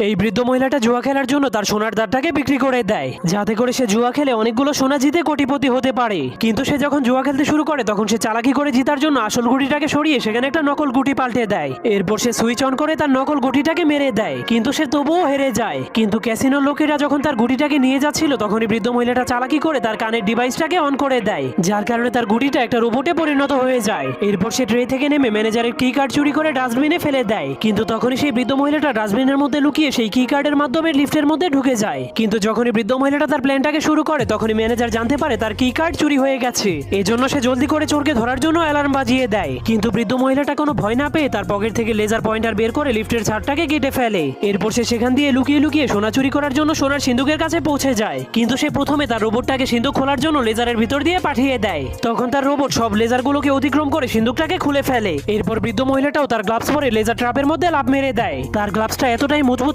এই বৃদ্ধ মহিলাটা জুয়া খেলার জন্য তার সোনার দাঁতটাকে বিক্রি করে দেয়, যাতে করে সে জুয়া খেলে অনেকগুলো সোনা জিতে কোটিপতি হতে পারে। কিন্তু সে যখন জুয়া খেলতে শুরু করে তখন সে চালাকি করে জিতার জন্য আসল গুটিটাকে সরিয়ে সেখানে একটা নকল গুটি পাল্টে দেয়। এরপর সে সুইচ অন করে তার নকল গুটিটাকে মেরে দেয়, কিন্তু সে তবুও হেরে যায়। কিন্তু ক্যাসিনোর লোকেরা যখন তার গুটিটাকে নিয়ে যাচ্ছিল তখনই বৃদ্ধ মহিলাটা চালাকি করে তার কানের ডিভাইসটাকে অন করে দেয়, যার কারণে তার গুটিটা একটা রোবটে পরিণত হয়ে যায়। এরপর সে ট্রে থেকে নেমে ম্যানেজারের কি কার্ড চুরি করে ডাস্টবিনে ফেলে দেয়, কিন্তু তখনই সেই বৃদ্ধ মহিলাটা ডাস্টবিনের মধ্যে লুকিয়ে সেই কি কার্ডের মাধ্যমে লিফটের মধ্যে ঢুকে যায়। কিন্তু যখনই বৃদ্ধ মহিলাটা তার প্ল্যানটাকে শুরু করে তখনই ম্যানেজার জানতে পারে তার কি কার্ড চুরি হয়ে গেছে। এজন্য সে জলদি করে চোরকে ধরার জন্য অ্যালার্ম বাজিয়ে দেয়। কিন্তু বৃদ্ধ মহিলাটা কোনো ভয় না পেয়ে তার পকেট থেকে লেজার পয়েন্টার বের করে লিফটের ছাদটাকে কেটে ফেলে। এরপর সে সেখান দিয়ে লুকিয়ে লুকিয়ে সোনা চুরি করার জন্য সোনার সিন্ধুকের কাছে পৌঁছে যায়। কিন্তু সে প্রথমে তার রোবটটাকে সিন্ধুক খোলার জন্য লেজারের ভিতর দিয়ে পাঠিয়ে দেয়। তখন তার রোবট সব লেজারগুলোকে অতিক্রম করে সিন্ধুকটাকে খুলে ফেলে। এরপর বৃদ্ধ মহিলাটাও তার গ্লাভস পরে লেজার ট্র্যাপের মধ্যে লাফ মেরে দেয়। তার গ্লাভসটা এতটাই মজবুত